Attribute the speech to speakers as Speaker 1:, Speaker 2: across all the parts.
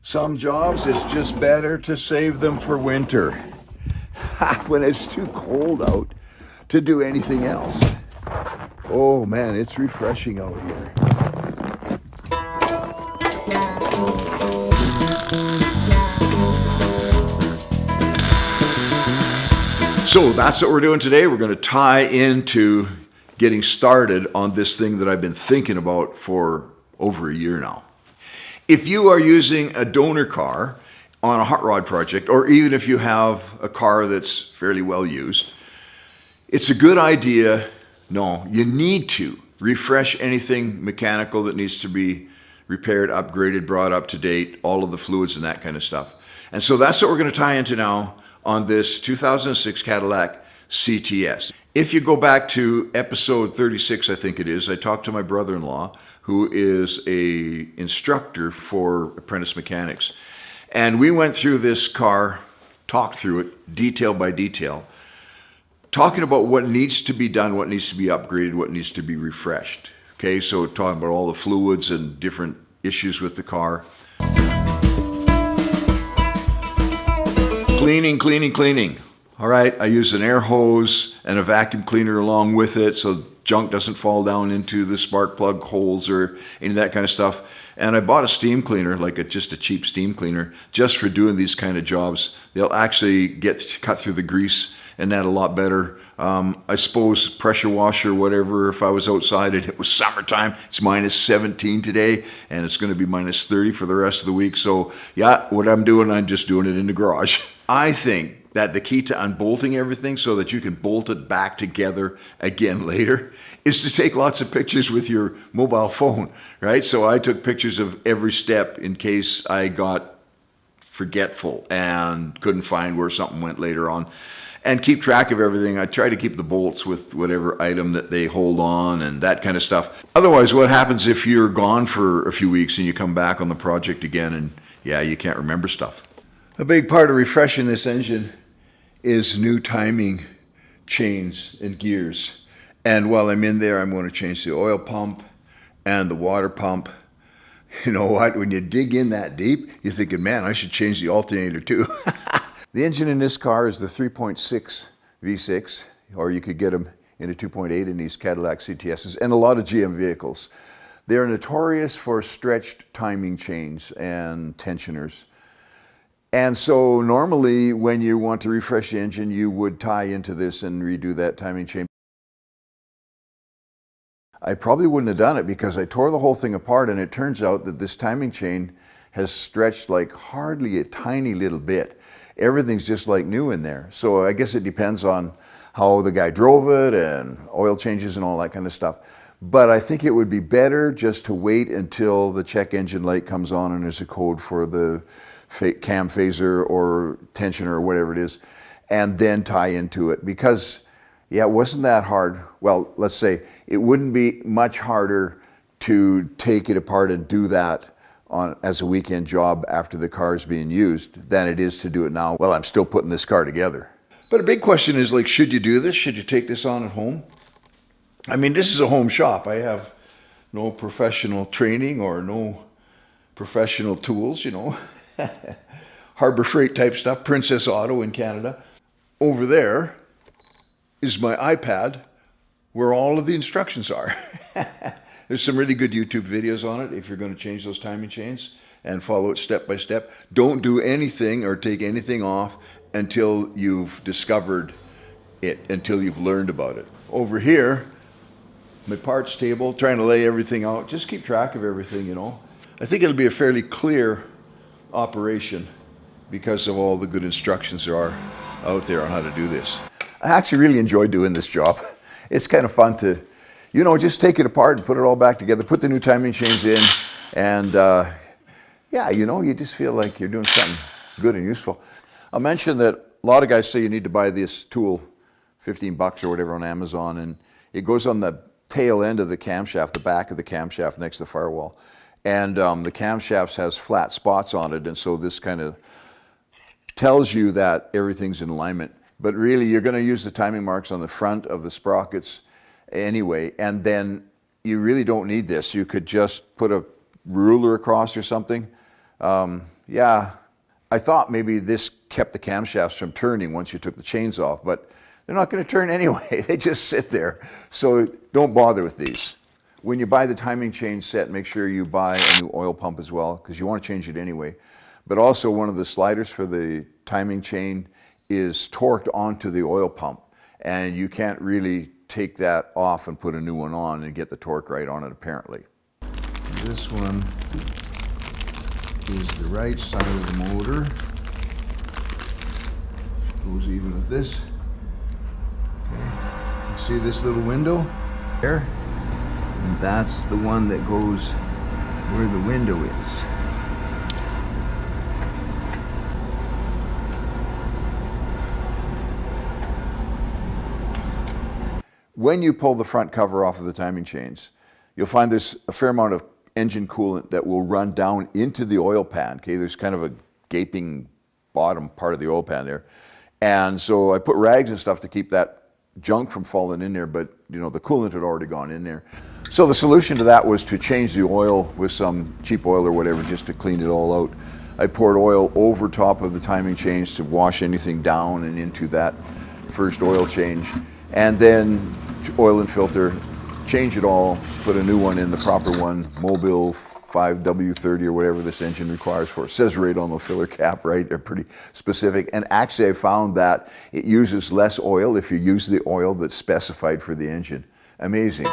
Speaker 1: Some jobs, it's just better to save them for winter when it's too cold out to do anything else. Oh man, it's refreshing out here. So that's what we're doing today. We're going to tie into getting started on this thing that I've been thinking about for over a year now. If you are using a donor car on a hot rod project, or even if you have a car that's fairly well used, it's a good idea, no, you need to refresh anything mechanical that needs to be repaired, upgraded, brought up to date, all of the fluids and that kind of stuff. And so that's what we're going to tie into now on this 2006 Cadillac CTS. If you go back to episode 36, I think it is, I talked to my brother-in-law, who is an instructor for apprentice mechanics. And we went through this car, talked through it, detail by detail, talking about what needs to be done, what needs to be upgraded, what needs to be refreshed. Okay, so talking about all the fluids and different issues with the car. Cleaning. All right, I use an air hose and a vacuum cleaner along with it so junk doesn't fall down into the spark plug holes or any of that kind of stuff. And I bought a steam cleaner, just a cheap steam cleaner, just for doing these kind of jobs. They'll actually cut through the grease and that a lot better. I suppose pressure washer, whatever, if I was outside and it was summertime, it's minus 17 today, and it's going to be minus 30 for the rest of the week. So yeah, what I'm doing, I'm just doing it in the garage. I think that the key to unbolting everything so that you can bolt it back together again later is to take lots of pictures with your mobile phone, right? So I took pictures of every step in case I got forgetful and couldn't find where something went later on. And keep track of everything. I try to keep the bolts with whatever item that they hold on and that kind of stuff. Otherwise, what happens if you're gone for a few weeks and you come back on the project again and yeah, you can't remember stuff? A big part of refreshing this engine is new timing chains and gears. And while I'm in there, I'm going to change the oil pump and the water pump. You know what? When you dig in that deep, you're thinking, man, I should change the alternator too. The engine in this car is the 3.6 V6, or you could get them in a 2.8 in these Cadillac CTSs and a lot of GM vehicles. They're notorious for stretched timing chains and tensioners. And so normally when you want to refresh the engine, you would tie into this and redo that timing chain. I probably wouldn't have done it because I tore the whole thing apart, and it turns out that this timing chain has stretched like hardly a tiny little bit. Everything's just like new in there. So I guess it depends on how the guy drove it and oil changes and all that kind of stuff. But I think it would be better just to wait until the check engine light comes on and there's a code for the cam phaser or tensioner or whatever it is, and then tie into it. Because, yeah, it wasn't that hard. Well, let's say it wouldn't be much harder to take it apart and do that as a weekend job after the car is being used than it is to do it now. Well, I'm still putting this car together. But a big question is, like, should you do this? Should you take this on at home? I mean, this is a home shop. I have no professional training or no professional tools, you know. Harbor Freight type stuff, Princess Auto in Canada. Over there is my iPad where all of the instructions are. There's some really good YouTube videos on it if you're going to change those timing chains and follow it step by step. Don't do anything or take anything off until you've discovered it, until you've learned about it. Over here, my parts table, trying to lay everything out. Just keep track of everything, you know. I think it'll be a fairly clear operation because of all the good instructions there are out there on how to do this. I actually really enjoy doing this job. It's kind of fun to, you know, just take it apart and put it all back together, put the new timing chains in, and yeah, you know, you just feel like you're doing something good and useful. I'll mention that a lot of guys say you need to buy this tool, $15 or whatever on Amazon, and it goes on the tail end of the camshaft, the back of the camshaft next to the firewall. And the camshaft has flat spots on it, and so this kind of tells you that everything's in alignment. But really, you're going to use the timing marks on the front of the sprockets anyway, and then you really don't need this. You could just put a ruler across or something, Yeah, I thought maybe this kept the camshafts from turning once you took the chains off, but they're not going to turn anyway. They just sit there. So don't bother with these. When you buy the timing chain set, make sure you buy a new oil pump as well, because you want to change it anyway. But also one of the sliders for the timing chain is torqued onto the oil pump, and you can't really take that off and put a new one on and get the torque right on it apparently. This one is the right side of the motor. Goes even with this. Okay. You see this little window there? And that's the one that goes where the window is. When you pull the front cover off of the timing chains, you'll find there's a fair amount of engine coolant that will run down into the oil pan. Okay, there's kind of a gaping bottom part of the oil pan there. And so I put rags and stuff to keep that junk from falling in there, but you know, the coolant had already gone in there. So the solution to that was to change the oil with some cheap oil or whatever, just to clean it all out. I poured oil over top of the timing chains to wash anything down and into that first oil change. And then oil and filter, change it all, put a new one in, the proper one, Mobil 5W30 or whatever this engine requires for it. It says right on the filler cap, right? They're pretty specific. And actually I found that it uses less oil if you use the oil that's specified for the engine. Amazing.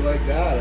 Speaker 1: Like that,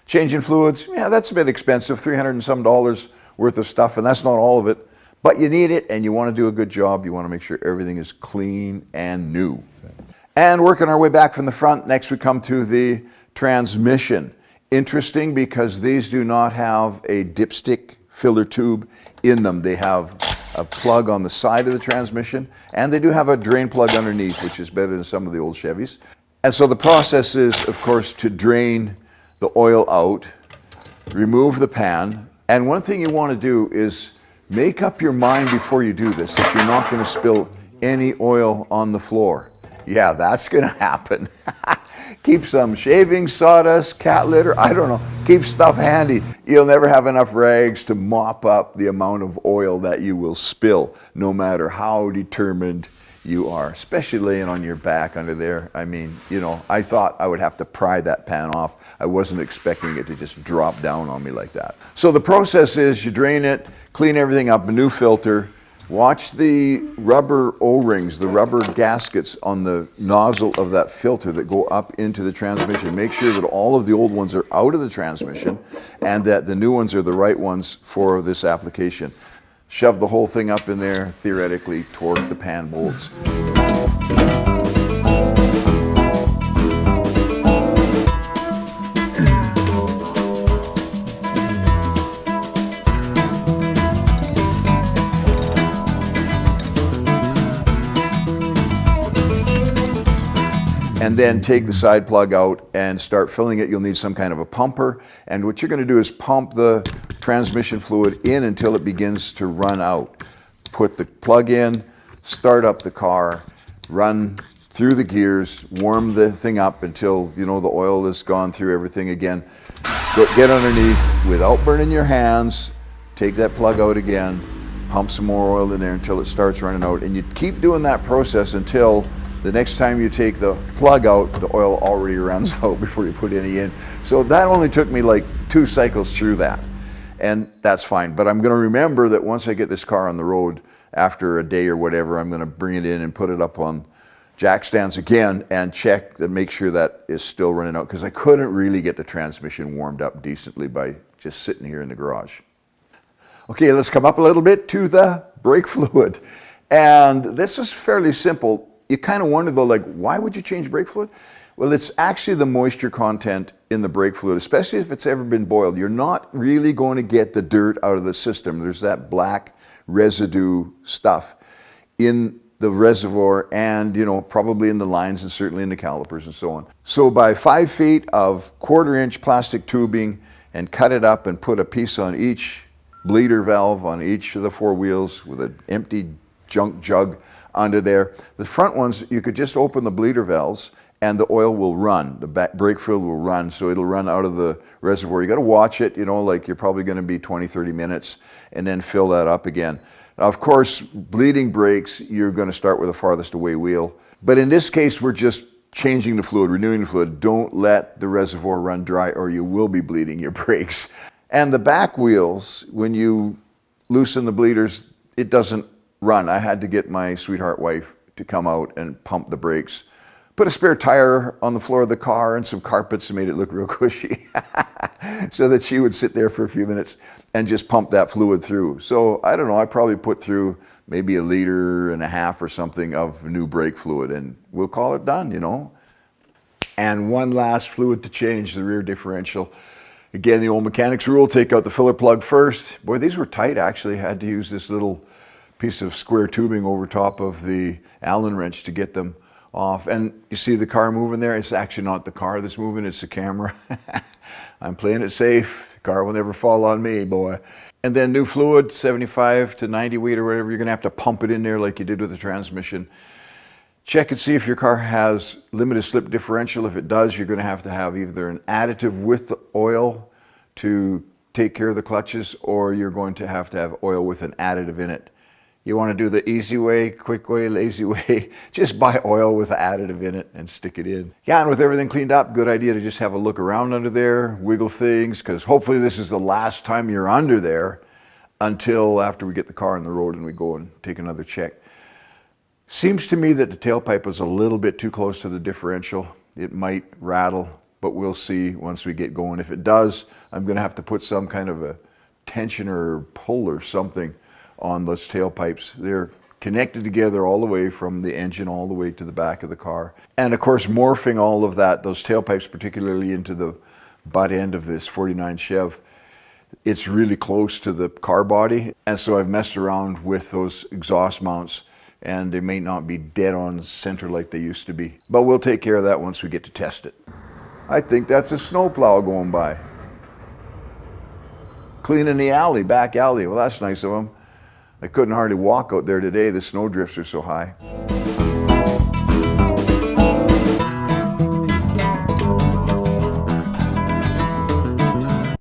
Speaker 1: changing fluids, yeah, that's a bit expensive, $300 and some worth of stuff, and that's not all of it, but you need it and you want to do a good job. You want to make sure everything is clean and new. And working our way back from the front, next we come to the transmission. Interesting because these do not have a dipstick filler tube in them. They have a plug on the side of the transmission, and they do have a drain plug underneath, which is better than some of the old Chevys. And so the process is, of course, to drain the oil out, remove the pan, and one thing you want to do is make up your mind before you do this that you're not going to spill any oil on the floor. Yeah, that's going to happen. Keep some shaving sawdust, cat litter, I don't know. Keep stuff handy. You'll never have enough rags to mop up the amount of oil that you will spill, no matter how determined you are, especially laying on your back under there. I mean, you know, I thought I would have to pry that pan off. I wasn't expecting it to just drop down on me like that. So the process is you drain it, clean everything up, a new filter. Watch the rubber O-rings, the rubber gaskets on the nozzle of that filter that go up into the transmission. Make sure that all of the old ones are out of the transmission and that the new ones are the right ones for this application. shove the whole thing up in there, theoretically torque the pan bolts. And then take the side plug out and start filling it. You'll need some kind of a pumper. And what you're going to do is pump the transmission fluid in until it begins to run out. Put the plug in, start up the car, run through the gears, warm the thing up until the oil has gone through everything again. Get underneath without burning your hands, take that plug out again, pump some more oil in there until it starts running out. And you keep doing that process until the next time you take the plug out, the oil already runs out before you put any in. So that only took me like 2 cycles through that. And that's fine. But I'm going to remember that once I get this car on the road, after a day or whatever, I'm going to bring it in and put it up on jack stands again and check and make sure that is still running out, because I couldn't really get the transmission warmed up decently by just sitting here in the garage. Okay, let's come up a little bit to the brake fluid. And this is fairly simple. You kind of wonder though, like, why would you change brake fluid? Well, it's actually the moisture content in the brake fluid, especially if it's ever been boiled. You're not really going to get the dirt out of the system. There's that black residue stuff in the reservoir and, probably in the lines and certainly in the calipers and so on. So by 5 feet of 1/4 inch plastic tubing and cut it up and put a piece on each bleeder valve on each of the 4 wheels with an empty junk jug under there. The front ones, you could just open the bleeder valves and the oil will run. The brake fluid will run, so it'll run out of the reservoir. You got to watch it, like you're probably going to be 20-30 minutes and then fill that up again. Now, of course, bleeding brakes, you're going to start with the farthest away wheel. But in this case, we're just changing the fluid, renewing the fluid. Don't let the reservoir run dry or you will be bleeding your brakes. And the back wheels, when you loosen the bleeders, it doesn't run. I had to get my sweetheart wife to come out and pump the brakes. Put a spare tire on the floor of the car and some carpets and made it look real cushy so that she would sit there for a few minutes and just pump that fluid through. So I don't know, I probably put through maybe 1.5 liters or something of new brake fluid and we'll call it done, And one last fluid to change, the rear differential. Again, the old mechanics rule, take out the filler plug first. Boy, these were tight actually. I had to use this little piece of square tubing over top of the Allen wrench to get them off. And you see the car moving there? It's actually not the car that's moving, it's the camera. I'm playing it safe. The car will never fall on me, boy. And then new fluid, 75 to 90 weight or whatever, you're gonna have to pump it in there like you did with the transmission. Check and see if your car has limited slip differential. If it does, you're gonna have either an additive with the oil to take care of the clutches, or you're going to have oil with an additive in it. You want to do the easy way, quick way, lazy way, just buy oil with an additive in it and stick it in. Yeah, and with everything cleaned up, good idea to just have a look around under there, wiggle things, because hopefully this is the last time you're under there until after we get the car on the road and we go and take another check. Seems to me that the tailpipe is a little bit too close to the differential. It might rattle, but we'll see once we get going. If it does, I'm going to have to put some kind of a tensioner or pull or something on those tailpipes. They're connected together all the way from the engine all the way to the back of the car. And of course, morphing all of that, those tailpipes particularly into the butt end of this 49 Chev, it's really close to the car body. And so I've messed around with those exhaust mounts and they may not be dead on center like they used to be. But we'll take care of that once we get to test it. I think that's a snowplow going by. Cleaning the alley, back alley. Well, that's nice of them. I couldn't hardly walk out there today. The snow drifts are so high.